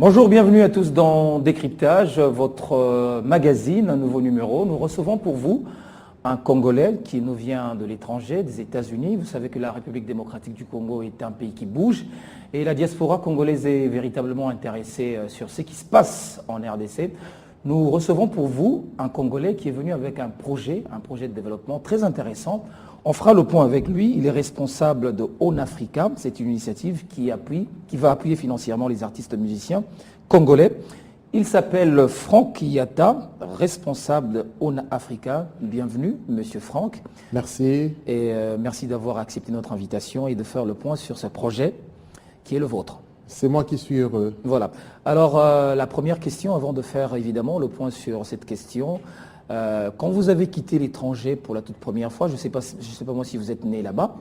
Bonjour, bienvenue à tous dans Décryptage, votre magazine, un nouveau numéro. Nous recevons pour vous un Congolais qui nous vient de l'étranger, des États-Unis. Vous savez que la République démocratique du Congo est un pays qui bouge et la diaspora congolaise est véritablement intéressée sur ce qui se passe en RDC. Nous recevons pour vous un Congolais qui est venu avec un projet de développement très intéressant. On fera le point avec lui. Il est responsable de On Africa. C'est une initiative qui va appuyer financièrement les artistes musiciens congolais. Il s'appelle Franck Yatta, responsable de On Africa. Bienvenue, monsieur Franck. Merci. Et merci d'avoir accepté notre invitation et de faire le point sur ce projet qui est le vôtre. C'est moi qui suis heureux. Voilà. Alors, la première question, avant de faire évidemment le point sur cette question, quand vous avez quitté l'étranger pour la toute première fois, je ne sais pas moi si vous êtes né là-bas,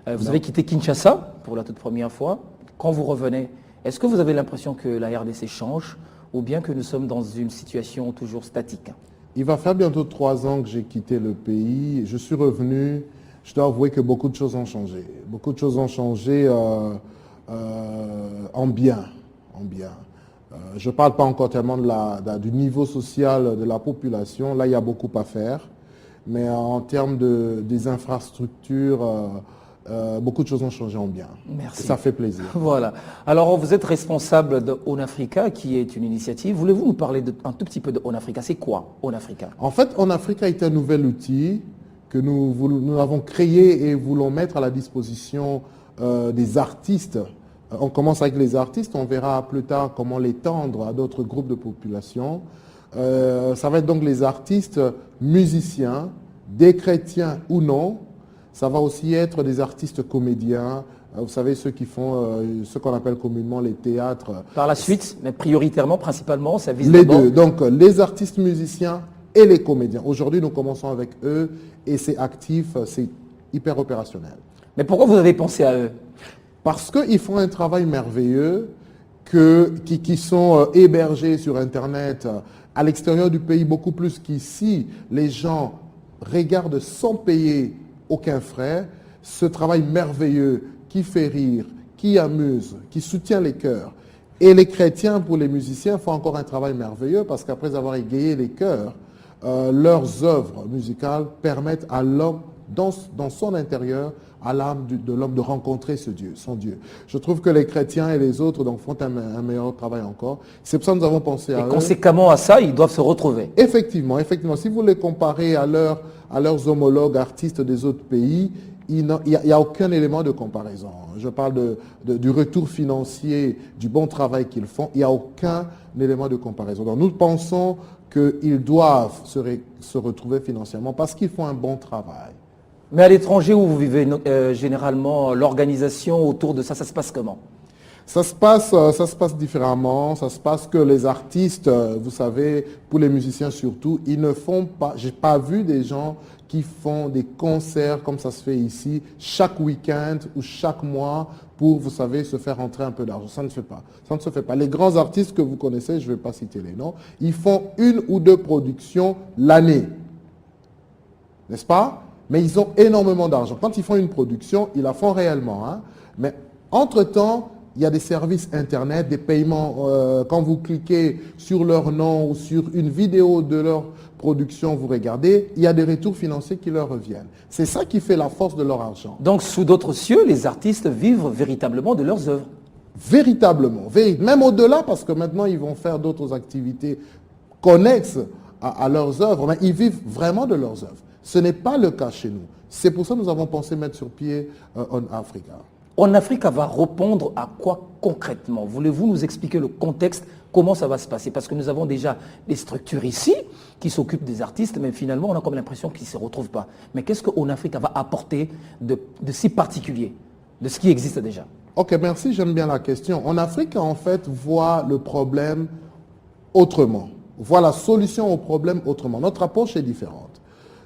vous avez quitté Kinshasa pour la toute première fois. Quand vous revenez, est-ce que vous avez l'impression que la RDC change ou bien que nous sommes dans une situation toujours statique? Il va faire bientôt 3 ans que j'ai quitté le pays. Je suis revenu. Je dois avouer que beaucoup de choses ont changé. Beaucoup de choses ont changé en bien. Je ne parle pas encore tellement du niveau social de la population. Là, il y a beaucoup à faire. Mais en termes des infrastructures, beaucoup de choses ont changé en bien. Merci. Et ça fait plaisir. Voilà. Alors, vous êtes responsable de On Africa, qui est une initiative. Voulez-vous nous parler un tout petit peu de On Africa? C'est quoi On Africa? En fait, On Africa est un nouvel outil que nous avons créé et voulons mettre à la disposition des artistes. On commence avec les artistes, on verra plus tard comment l'étendre à d'autres groupes de population. Ça va être donc les artistes musiciens, des chrétiens ou non. Ça va aussi être des artistes comédiens, vous savez, ceux qui font ce qu'on appelle communément les théâtres. Par la suite, mais prioritairement, principalement, ça vise les deux. Donc les artistes musiciens et les comédiens. Aujourd'hui, nous commençons avec eux et c'est actif, c'est hyper opérationnel. Mais pourquoi vous avez pensé à eux? Parce qu'ils font un travail merveilleux, qui sont hébergés sur Internet à l'extérieur du pays, beaucoup plus qu'ici. Les gens regardent sans payer aucun frais ce travail merveilleux qui fait rire, qui amuse, qui soutient les cœurs. Et les chrétiens, pour les musiciens, font encore un travail merveilleux parce qu'après avoir égayé les cœurs, leurs œuvres musicales permettent à l'homme, dans son intérieur, à l'âme de l'homme de rencontrer son Dieu. Je trouve que les chrétiens et les autres font un meilleur travail encore. C'est pour ça que nous avons pensé à eux. Et conséquemment à ça, ils doivent se retrouver. Effectivement. Si vous les comparez à leurs homologues artistes des autres pays, il n'y a aucun élément de comparaison. Je parle du retour financier, du bon travail qu'ils font. Il n'y a aucun élément de comparaison. Donc nous pensons qu'ils doivent se retrouver financièrement parce qu'ils font un bon travail. Mais à l'étranger où vous vivez, généralement, l'organisation autour de ça, ça se passe comment? Ça se passe différemment. Ça se passe que les artistes, vous savez, pour les musiciens surtout, ils ne font pas, j'ai pas vu des gens qui font des concerts comme ça se fait ici, chaque week-end ou chaque mois pour, vous savez, se faire rentrer un peu d'argent. Ça ne se fait pas. Ça ne se fait pas. Les grands artistes que vous connaissez, je ne vais pas citer les noms, ils font 1 ou 2 productions l'année. N'est-ce pas? Mais ils ont énormément d'argent. Quand ils font une production, ils la font réellement. Hein? Mais entre-temps, il y a des services Internet, des paiements. Quand vous cliquez sur leur nom ou sur une vidéo de leur production, vous regardez, il y a des retours financiers qui leur reviennent. C'est ça qui fait la force de leur argent. Donc, sous d'autres cieux, les artistes vivent véritablement de leurs œuvres. Véritablement. Même au-delà, parce que maintenant, ils vont faire d'autres activités connexes à leurs œuvres, mais ils vivent vraiment de leurs œuvres. Ce n'est pas le cas chez nous. C'est pour ça que nous avons pensé mettre sur pied On Africa. On Africa va répondre à quoi concrètement? Voulez-vous nous expliquer le contexte, comment ça va se passer? Parce que nous avons déjà des structures ici qui s'occupent des artistes, mais finalement on a comme l'impression qu'ils ne se retrouvent pas. Mais qu'est-ce que On Africa va apporter de si particulier, de ce qui existe déjà? Ok, merci, j'aime bien la question. On Africa en fait voit le problème autrement, voit la solution au problème autrement. Notre approche est différente.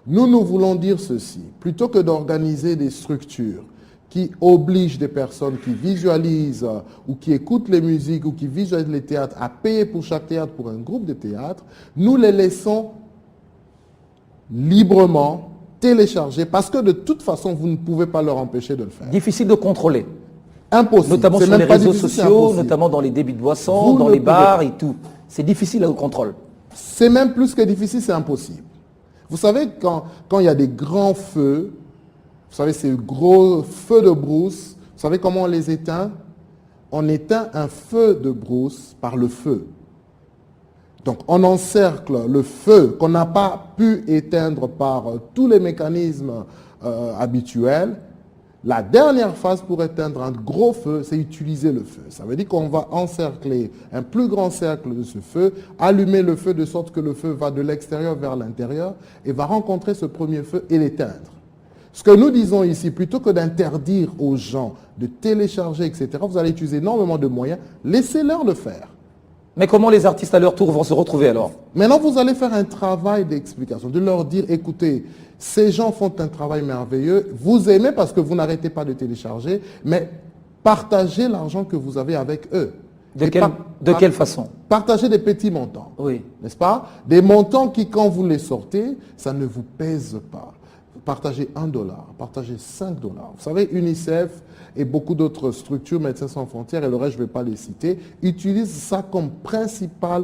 Nous voulons dire ceci, plutôt que d'organiser des structures qui obligent des personnes qui visualisent ou qui écoutent les musiques ou qui visualisent les théâtres à payer pour chaque théâtre pour un groupe de théâtre, nous les laissons librement télécharger parce que de toute façon, vous ne pouvez pas leur empêcher de le faire. Difficile de contrôler. Impossible. Notamment C'est sur les même pas réseaux difficile, c'est sociaux, impossible. notamment dans les débits de boissons, Vous dans ne les pouvez bars pas. et tout. C'est difficile au contrôle. C'est même plus que difficile, c'est impossible. Vous savez, quand il y a des grands feux, vous savez, ces gros feux de brousse, vous savez comment on les éteint? On éteint un feu de brousse par le feu. Donc, on encercle le feu qu'on n'a pas pu éteindre par tous les mécanismes habituels. La dernière phase pour éteindre un gros feu, c'est utiliser le feu. Ça veut dire qu'on va encercler un plus grand cercle de ce feu, allumer le feu de sorte que le feu va de l'extérieur vers l'intérieur et va rencontrer ce premier feu et l'éteindre. Ce que nous disons ici, plutôt que d'interdire aux gens de télécharger, etc., vous allez utiliser énormément de moyens, laissez-leur le faire. Mais comment les artistes à leur tour vont se retrouver alors? Maintenant, vous allez faire un travail d'explication, de leur dire, écoutez, ces gens font un travail merveilleux, vous aimez parce que vous n'arrêtez pas de télécharger, mais partagez l'argent que vous avez avec eux. De quelle façon? Partagez des petits montants, Oui. n'est-ce pas? Des montants qui, quand vous les sortez, ça ne vous pèse pas. Partagez $1, partagez $5. Vous savez, UNICEF et beaucoup d'autres structures, Médecins sans frontières, et le reste, je ne vais pas les citer, utilisent ça comme principal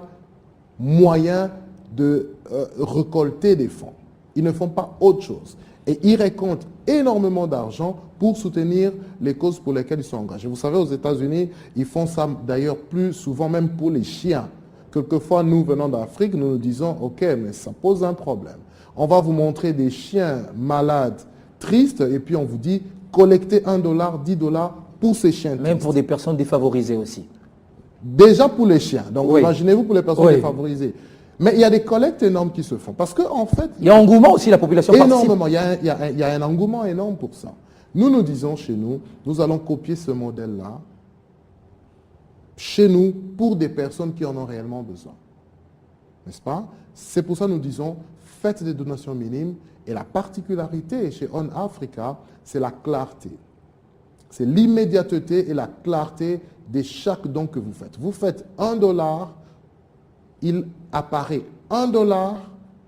moyen de récolter des fonds. Ils ne font pas autre chose. Et ils récoltent énormément d'argent pour soutenir les causes pour lesquelles ils sont engagés. Vous savez, aux États-Unis, ils font ça d'ailleurs plus souvent même pour les chiens. Quelquefois, nous venant d'Afrique, nous nous disons, ok, mais ça pose un problème. On va vous montrer des chiens malades, tristes, et puis on vous dit, collectez $1, $10 pour ces chiens tristes. Même pour des personnes défavorisées aussi. Déjà pour les chiens. Donc Oui. imaginez-vous pour les personnes Oui. défavorisées. Mais il y a des collectes énormes qui se font. Parce qu'en fait, Il y a engouement aussi, la population participe. énormément, il y a un engouement énorme pour ça. Nous disons chez nous, nous allons copier ce modèle-là chez nous pour des personnes qui en ont réellement besoin. N'est-ce pas? C'est pour ça que nous disons, faites des donations minimes. Et la particularité chez On Africa, c'est la clarté. C'est l'immédiateté et la clarté de chaque don que vous faites. Vous faites $1, il apparaît $1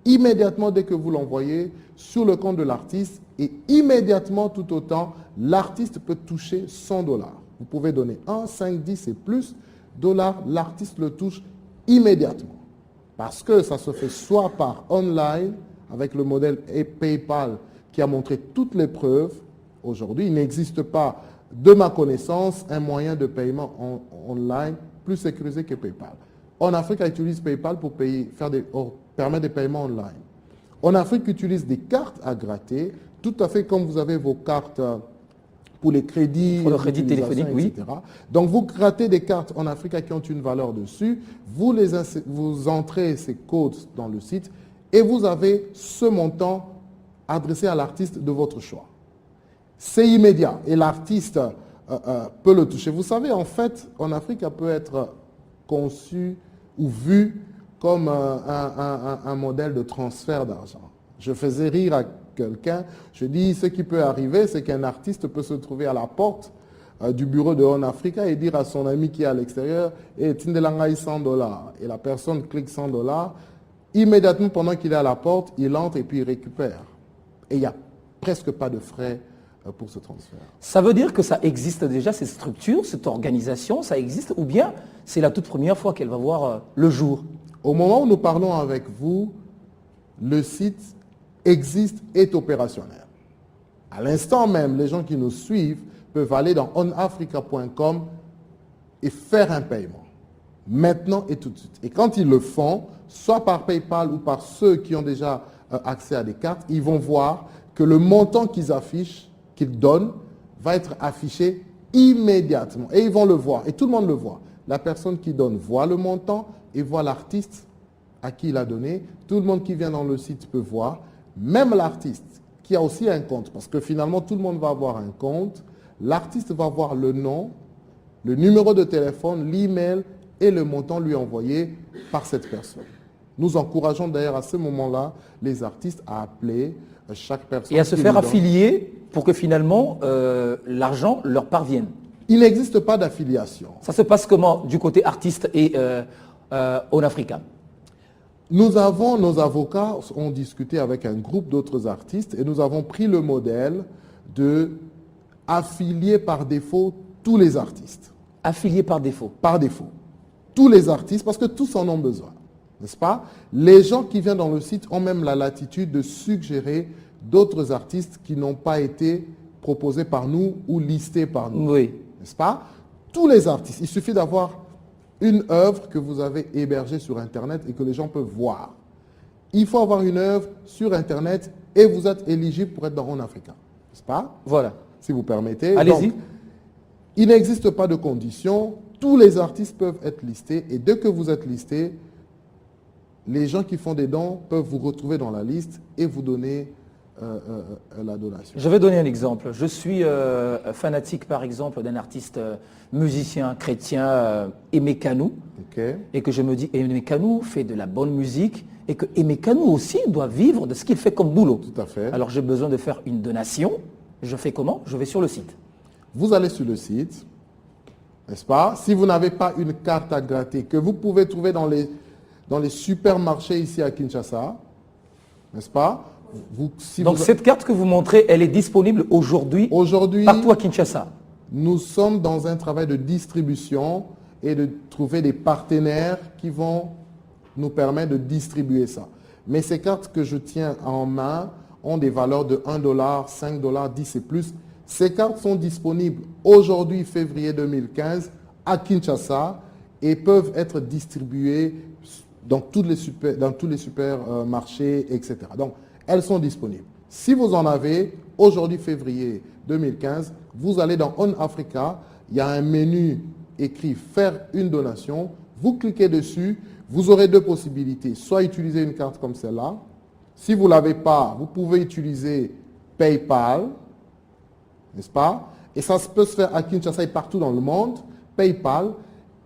immédiatement dès que vous l'envoyez sur le compte de l'artiste et immédiatement tout autant, l'artiste peut toucher $100. Vous pouvez donner 1, 5, 10 et plus $, l'artiste le touche immédiatement. Parce que ça se fait soit par online, avec le modèle PayPal qui a montré toutes les preuves. Aujourd'hui, il n'existe pas, de ma connaissance, un moyen de paiement online plus sécurisé que PayPal. En Afrique, on utilise PayPal pour permettre des paiements online. En Afrique, on utilise des cartes à gratter, tout à fait comme vous avez vos cartes pour les crédits, pour le crédit téléphonique, etc. oui. Donc, vous grattez des cartes en Afrique qui ont une valeur dessus, vous entrez ces codes dans le site et vous avez ce montant adressé à l'artiste de votre choix. C'est immédiat et l'artiste peut le toucher. Vous savez, en fait, en Afrique, ça peut être conçu ou vu comme un modèle de transfert d'argent. Je faisais rire à quelqu'un, je dis, ce qui peut arriver, c'est qu'un artiste peut se trouver à la porte du bureau de On Africa et dire à son ami qui est à l'extérieur, hey, Tindelangai $100. Et la personne clique $100. Immédiatement, pendant qu'il est à la porte, il entre et puis il récupère. Et il n'y a presque pas de frais pour ce transfert. Ça veut dire que ça existe déjà, cette structure, cette organisation, ça existe, ou bien c'est la toute première fois qu'elle va voir le jour? Au moment où nous parlons avec vous, le site existe, est opérationnel. À l'instant même, les gens qui nous suivent peuvent aller dans onafrica.com et faire un paiement. Maintenant et tout de suite. Et quand ils le font, soit par PayPal ou par ceux qui ont déjà accès à des cartes, ils vont voir que le montant qu'ils affichent, qu'ils donnent, va être affiché immédiatement. Et ils vont le voir. Et tout le monde le voit. La personne qui donne voit le montant et voit l'artiste à qui il a donné. Tout le monde qui vient dans le site peut voir. Même l'artiste qui a aussi un compte, parce que finalement tout le monde va avoir un compte. L'artiste va voir le nom, le numéro de téléphone, l'email et le montant lui envoyé par cette personne. Nous encourageons d'ailleurs à ce moment-là les artistes à appeler chaque personne. Et à se faire affilier pour que finalement l'argent leur parvienne. Il n'existe pas d'affiliation. Ça se passe comment du côté artiste et On Africa? Nous avons, nos avocats ont discuté avec un groupe d'autres artistes et nous avons pris le modèle de affilier par défaut tous les artistes. Affiliés par défaut. Par défaut. Tous les artistes, parce que tous en ont besoin. N'est-ce pas? Les gens qui viennent dans le site ont même la latitude de suggérer d'autres artistes qui n'ont pas été proposés par nous ou listés par nous. Oui. N'est-ce pas? Tous les artistes. Il suffit d'avoir une œuvre que vous avez hébergée sur Internet et que les gens peuvent voir. Il faut avoir une œuvre sur Internet et vous êtes éligible pour être dans Horn Africa. N'est-ce pas? Voilà. Si vous permettez. Allez-y. Donc, il n'existe pas de conditions. Tous les artistes peuvent être listés et dès que vous êtes listé, les gens qui font des dons peuvent vous retrouver dans la liste et vous donner la donation. Je vais donner un exemple. Je suis fanatique, par exemple, d'un artiste musicien chrétien, Aimé Kanou, Okay. et que je me dis, Aimé Kanou fait de la bonne musique, et que Aimé Kanou aussi doit vivre de ce qu'il fait comme boulot. Tout à fait. Alors j'ai besoin de faire une donation. Je fais comment? Je vais sur le site. Vous allez sur le site, n'est-ce pas? Si vous n'avez pas une carte à gratter que vous pouvez trouver dans les supermarchés ici à Kinshasa, n'est-ce pas? Donc cette carte que vous montrez, elle est disponible aujourd'hui partout à Kinshasa. Nous sommes dans un travail de distribution et de trouver des partenaires qui vont nous permettre de distribuer ça. Mais ces cartes que je tiens en main ont des valeurs de 1 $, 5 $, 10 et plus. Ces cartes sont disponibles aujourd'hui, février 2015, à Kinshasa et peuvent être distribuées dans tous les supermarchés, etc. Donc, elles sont disponibles. Si vous en avez, aujourd'hui, février 2015, vous allez dans On Africa, il y a un menu écrit « Faire une donation ». Vous cliquez dessus, vous aurez deux possibilités. Soit utiliser une carte comme celle-là. Si vous ne l'avez pas, vous pouvez utiliser PayPal, n'est-ce pas? Et ça peut se faire à Kinshasa et partout dans le monde, PayPal.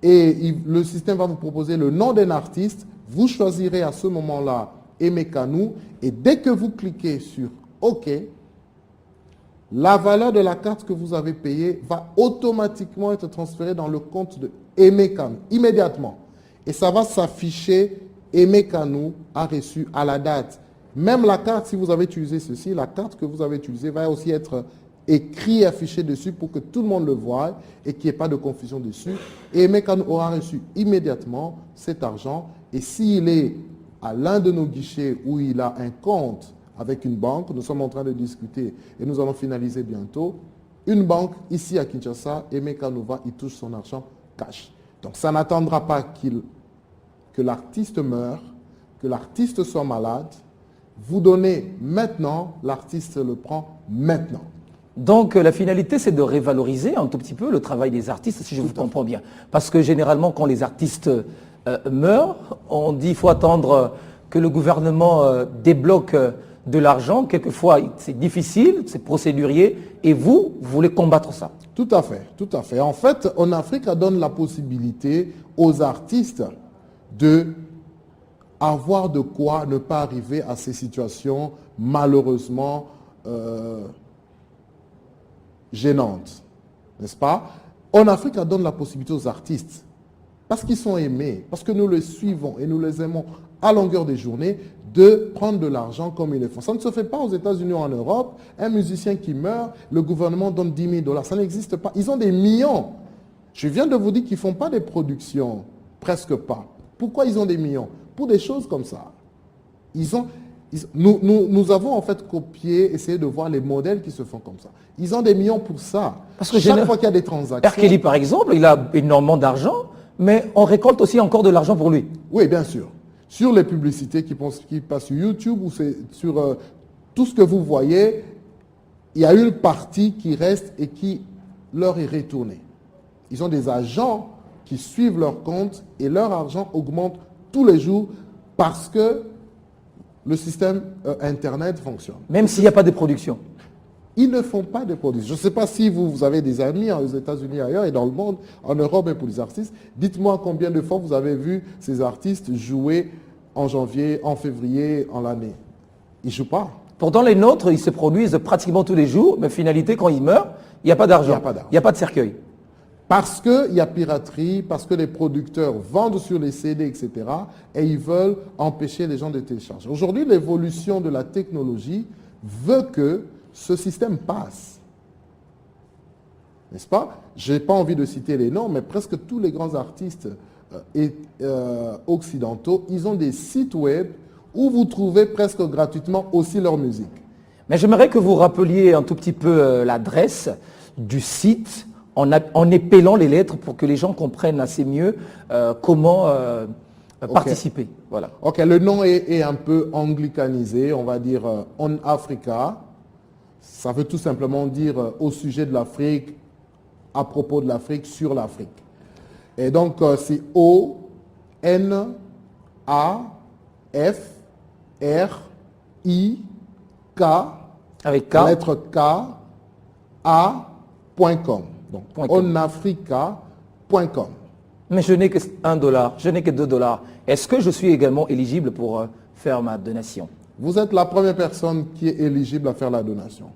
Et le système va vous proposer le nom d'un artiste. Vous choisirez à ce moment-là Aimé Kanou. Et dès que vous cliquez sur OK, la valeur de la carte que vous avez payée va automatiquement être transférée dans le compte de Aimé Kanou, immédiatement. Et ça va s'afficher Aimé Kanou a reçu à la date. Même la carte, si vous avez utilisé ceci, la carte que vous avez utilisée va aussi être écrit et affiché dessus pour que tout le monde le voie et qu'il n'y ait pas de confusion dessus. Et Aimé Kanou aura reçu immédiatement cet argent. Et s'il est à l'un de nos guichets où il a un compte avec une banque, nous sommes en train de discuter et nous allons finaliser bientôt, une banque ici à Kinshasa, Aimé Kanou va, il touche son argent cash. Donc ça n'attendra pas que l'artiste meure, que l'artiste soit malade. Vous donnez maintenant, l'artiste le prend maintenant. Donc la finalité, c'est de révaloriser un tout petit peu le travail des artistes, si je vous comprends bien. Parce que généralement, quand les artistes meurent, on dit qu'il faut attendre que le gouvernement débloque de l'argent. Quelquefois, c'est difficile, c'est procédurier, et vous voulez combattre ça. Tout à fait, tout à fait. En fait, en Afrique, on donne la possibilité aux artistes de avoir de quoi ne pas arriver à ces situations malheureusement gênantes, n'est-ce pas? En Afrique, on donne la possibilité aux artistes, parce qu'ils sont aimés, parce que nous les suivons et nous les aimons à longueur des journées, de prendre de l'argent comme ils le font. Ça ne se fait pas aux États-Unis ou en Europe. Un musicien qui meurt, le gouvernement donne 10 000 $. Ça n'existe pas. Ils ont des millions. Je viens de vous dire qu'ils ne font pas des productions, presque pas. Pourquoi ils ont des millions? Pour des choses comme ça. Nous avons en fait copié, essayé de voir les modèles qui se font comme ça. Ils ont des millions pour ça. Parce que chaque fois qu'il y a des transactions... R. Kelly, par exemple, il a énormément d'argent, mais on récolte aussi encore de l'argent pour lui. Oui, bien sûr. Sur les publicités qui passent sur YouTube ou sur tout ce que vous voyez, il y a une partie qui reste et qui leur est retournée. Ils ont des agents qui suivent leur compte et leur argent augmente tous les jours parce que le système Internet fonctionne. Même s'il n'y a pas de production. Ils ne font pas de production. Je ne sais pas si vous avez des amis aux États-Unis, ailleurs et dans le monde, en Europe et pour les artistes. Dites-moi combien de fois vous avez vu ces artistes jouer en janvier, en février, en l'année. Ils ne jouent pas. Pourtant, les nôtres, ils se produisent pratiquement tous les jours, mais finalité, quand ils meurent, il n'y a pas d'argent. Il n'y a pas de cercueil. Parce qu'il y a piraterie, parce que les producteurs vendent sur les CD, etc. Et ils veulent empêcher les gens de télécharger. Aujourd'hui, l'évolution de la technologie veut que ce système passe. n'est-ce pas? Je n'ai pas envie de citer les noms, mais presque tous les grands artistes occidentaux, ils ont des sites web où vous trouvez presque gratuitement aussi leur musique. Mais j'aimerais que vous rappeliez un tout petit peu l'adresse du site en épelant les lettres pour que les gens comprennent assez mieux comment participer. Voilà. Ok, le nom est un peu anglicanisé, on va dire On Africa. Ça veut tout simplement dire au sujet de l'Afrique, à propos de l'Afrique, sur l'Afrique. Et donc, c'est O-N-A-F-R-I-K, Avec K. lettre K, A.com. Donc, onafrica.com. Mais je n'ai que $1, je n'ai que $2. Est-ce que je suis également éligible pour faire ma donation? Vous êtes la première personne qui est éligible à faire la donation.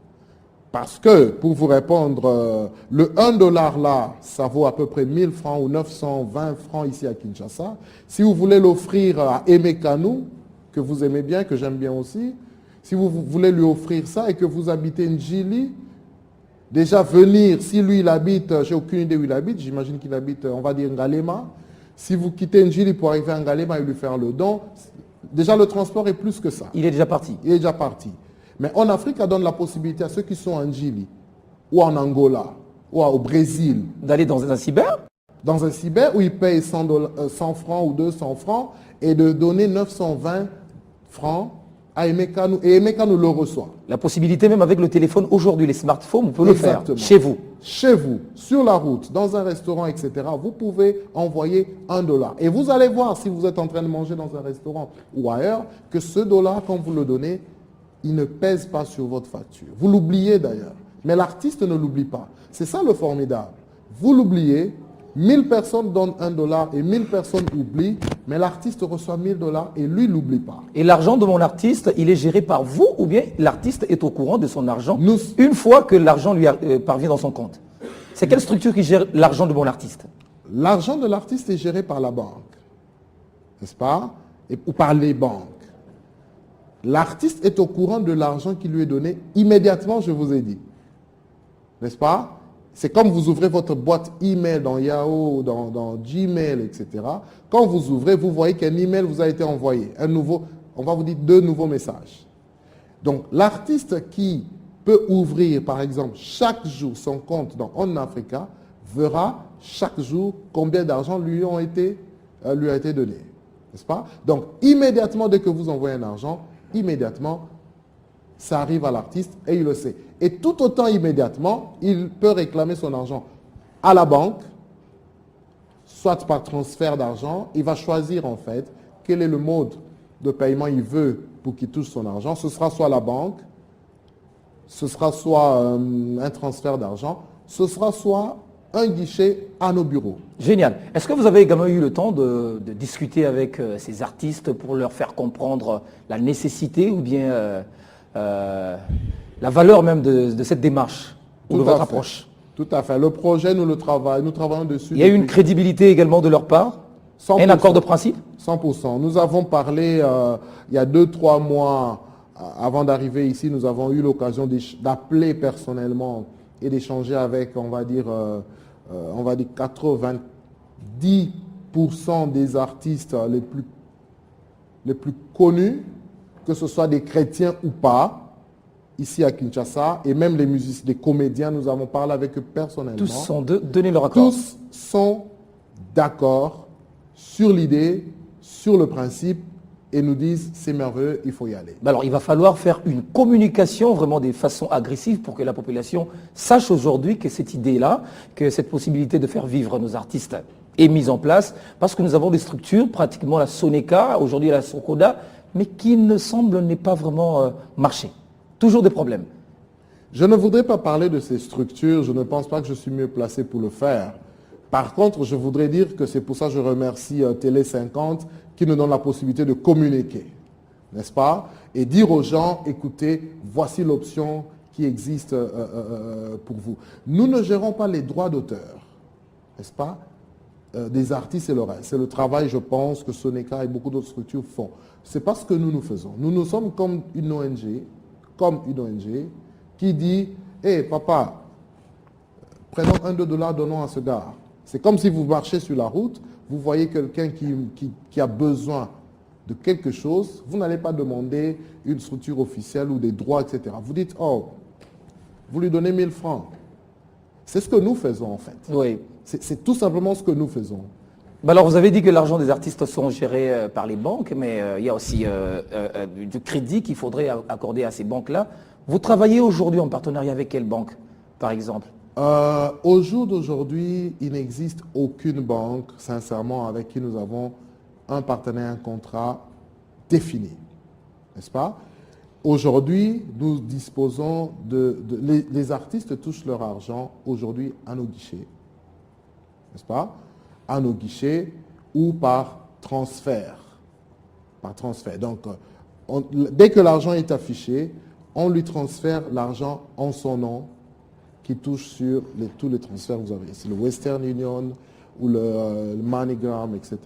Parce que, pour vous répondre, le $1 là, ça vaut à peu près 1000 francs ou 920 francs ici à Kinshasa. Si vous voulez l'offrir à Aimé Kanou, que vous aimez bien, que j'aime bien aussi, si vous voulez lui offrir ça et que vous habitez Njili, déjà venir, si lui il habite, j'ai aucune idée où il habite, j'imagine qu'il habite, on va dire Ngalema. Si vous quittez Njili pour arriver à Ngalema et lui faire le don, déjà le transport est plus que ça. Il est déjà parti. Il est déjà parti. Mais en Afrique, elle donne la possibilité à ceux qui sont en Njili, ou en Angola, ou au Brésil, D'aller dans un cyber? dans un cyber où ils payent 100 francs ou 200 francs et de donner 920 francs à Aimé Kanou. Et Aimé Kanou le reçoit. La possibilité même avec le téléphone aujourd'hui, les smartphones, on peut le faire Exactement. chez vous. Chez vous, sur la route, dans un restaurant, etc., vous pouvez envoyer $1. Et vous allez voir, si vous êtes en train de manger dans un restaurant ou ailleurs, que ce dollar, quand vous le donnez, il ne pèse pas sur votre facture. Vous l'oubliez d'ailleurs. Mais l'artiste ne l'oublie pas. C'est ça le formidable. Vous l'oubliez, 1000 personnes donnent $1 et 1000 personnes oublient, mais l'artiste reçoit $1000 et lui n'oublie pas. Et l'argent de mon artiste, il est géré par vous ou bien l'artiste est au courant de son argent Nous- une fois que l'argent lui parvient dans son compte? C'est quelle structure qui gère l'argent de mon artiste? L'argent de l'artiste est géré par la banque, n'est-ce pas? Ou par les banques. L'artiste est au courant de l'argent qui lui est donné immédiatement, je vous ai dit. N'est-ce pas? C'est comme vous ouvrez votre boîte email dans Yahoo, dans Gmail, etc. Quand vous ouvrez, vous voyez qu'un email vous a été envoyé. Un nouveau, on va vous dire 2 nouveaux messages. Donc, l'artiste qui peut ouvrir, par exemple, chaque jour son compte dans On Africa verra chaque jour combien d'argent lui a été donné. N'est-ce pas? Donc, immédiatement, dès que vous envoyez un argent, immédiatement, ça arrive à l'artiste et il le sait. Et tout autant immédiatement, il peut réclamer son argent à la banque, soit par transfert d'argent. Il va choisir en fait quel est le mode de paiement il veut pour qu'il touche son argent. Ce sera soit la banque, ce sera soit un transfert d'argent, ce sera soit un guichet à nos bureaux. Génial. Est-ce que vous avez également eu le temps de discuter avec ces artistes pour leur faire comprendre la nécessité ou bien la valeur même de cette démarche ou de votre approche? Tout à fait. Le projet, nous travaillons dessus. Il y a eu une crédibilité également de leur part? 100%. Un accord de principe? 100%. Nous avons parlé il y a 2-3 mois avant d'arriver ici, nous avons eu l'occasion d'appeler personnellement et d'échanger avec, on va dire 90% des artistes les plus connus, que ce soit des chrétiens ou pas, ici à Kinshasa, et même les musiciens, des comédiens, nous avons parlé avec eux personnellement. Tous sont donné leur accord. Tous sont d'accord sur l'idée, sur le principe, et nous disent c'est merveilleux, il faut y aller. Alors, il va falloir faire une communication vraiment de façon agressive pour que la population sache aujourd'hui que cette idée-là, que cette possibilité de faire vivre nos artistes est mise en place, parce que nous avons des structures, pratiquement la Soneka, aujourd'hui la Sokoda, mais qui ne semblent ne pas vraiment marcher. Toujours des problèmes. Je ne voudrais pas parler de ces structures, je ne pense pas que je suis mieux placé pour le faire. Par contre, je voudrais dire que c'est pour ça que je remercie Télé 50 qui nous donne la possibilité de communiquer, n'est-ce pas? Et dire aux gens, écoutez, voici l'option qui existe pour vous. Nous ne gérons pas les droits d'auteur, n'est-ce pas? Des artistes et le reste. C'est le travail, je pense, que Soneka et beaucoup d'autres structures font. C'est pas ce que nous faisons. Nous sommes comme une ONG qui dit, hé papa, prenons 1-2 $, donnons à ce gars. C'est comme si vous marchez sur la route, vous voyez quelqu'un qui a besoin de quelque chose, vous n'allez pas demander une structure officielle ou des droits, etc. Vous dites, oh, vous lui donnez 1000 francs. C'est ce que nous faisons en fait. Oui. C'est tout simplement ce que nous faisons. Ben alors, vous avez dit que l'argent des artistes sont gérés par les banques, mais il y a aussi du crédit qu'il faudrait accorder à ces banques-là. Vous travaillez aujourd'hui en partenariat avec quelle banque, par exemple? Au jour d'aujourd'hui, il n'existe aucune banque, sincèrement, avec qui nous avons un partenaire, un contrat défini. N'est-ce pas? Aujourd'hui, nous disposons les artistes touchent leur argent aujourd'hui à nos guichets. N'est-ce pas? À nos guichets ou par transfert. Par transfert. Donc, dès que l'argent est affiché, on lui transfère l'argent en son nom qui touche sur tous les transferts que vous avez. C'est le Western Union ou le MoneyGram, etc.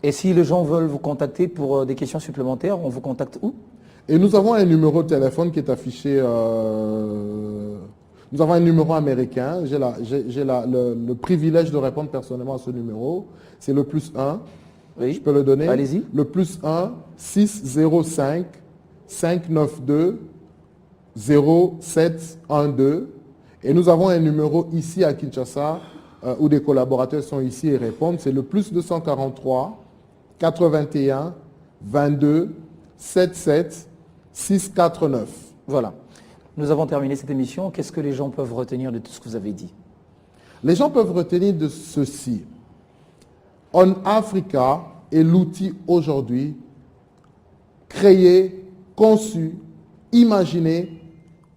Et si les gens veulent vous contacter pour des questions supplémentaires, on vous contacte où? Et nous avons un numéro de téléphone qui est affiché. Nous avons un numéro américain. J'ai le privilège de répondre personnellement à ce numéro. C'est le +1. Oui. Je peux le donner. Allez-y. Le +1 605 592 0712. Et nous avons un numéro ici à Kinshasa où des collaborateurs sont ici et répondent. C'est le +243 81 22 77 649. Voilà. Nous avons terminé cette émission. Qu'est-ce que les gens peuvent retenir de tout ce que vous avez dit? Les gens peuvent retenir de ceci. On Africa est l'outil aujourd'hui créé, conçu, imaginé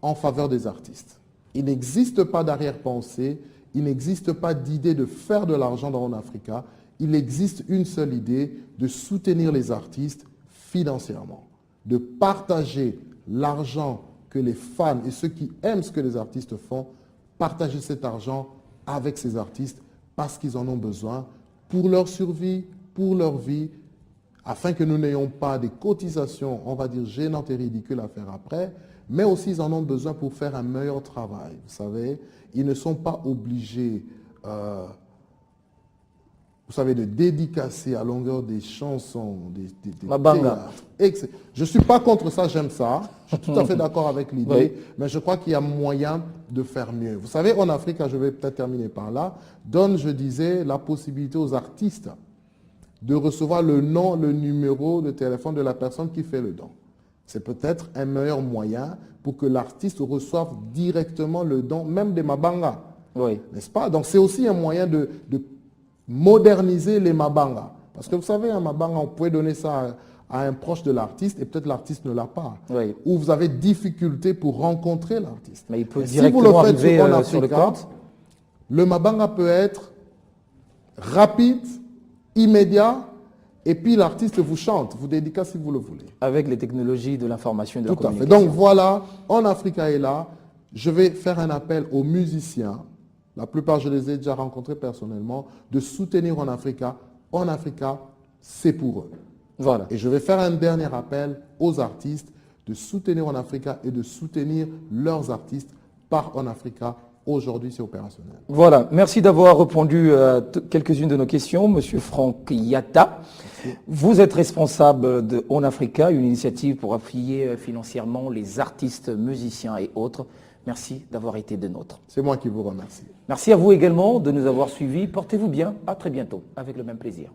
en faveur des artistes. Il n'existe pas d'arrière-pensée, il n'existe pas d'idée de faire de l'argent dans On Africa. Il existe une seule idée, de soutenir les artistes financièrement, de partager l'argent que les fans et ceux qui aiment ce que les artistes font, partager cet argent avec ces artistes parce qu'ils en ont besoin pour leur survie, pour leur vie, afin que nous n'ayons pas des cotisations, on va dire, gênantes et ridicules à faire après, mais aussi ils en ont besoin pour faire un meilleur travail. Vous savez, ils ne sont pas obligés, vous savez, de dédicacer à longueur des chansons, des Mabanga. théâtres. Je ne suis pas contre ça, j'aime ça. Je suis tout à fait d'accord avec l'idée, Oui. mais je crois qu'il y a moyen de faire mieux. Vous savez, en Afrique, je vais peut-être terminer par là, donne, je disais, la possibilité aux artistes de recevoir le nom, le numéro de téléphone de la personne qui fait le don. C'est peut-être un meilleur moyen pour que l'artiste reçoive directement le don, même des Mabanga. Oui. N'est-ce pas? Donc c'est aussi un moyen de moderniser les Mabanga. Parce que vous savez, un Mabanga, on pouvait donner ça à un proche de l'artiste et peut-être l'artiste ne l'a pas. Oui. Ou vous avez difficulté pour rencontrer l'artiste. Mais il peut Et directement arriver On sur le Africa, compte. le Mabanga peut être rapide, immédiat, et puis l'artiste vous chante, vous dédicace si vous le voulez. Avec les technologies de l'information et de la Tout à fait. communication. Donc voilà, En Africa est là. Je vais faire un appel aux musiciens. La plupart, je les ai déjà rencontrés personnellement, de soutenir En Africa. En Africa, c'est pour eux. Voilà. Et je vais faire un dernier appel aux artistes de soutenir En Africa et de soutenir leurs artistes par En Africa. Aujourd'hui, c'est opérationnel. Voilà, merci d'avoir répondu à quelques-unes de nos questions, Monsieur Franck Yatta. Merci. Vous êtes responsable de On Africa, une initiative pour appuyer financièrement les artistes, musiciens et autres. Merci d'avoir été des nôtres. C'est moi qui vous remercie. Merci à vous également de nous avoir suivis. Portez-vous bien. À très bientôt, avec le même plaisir.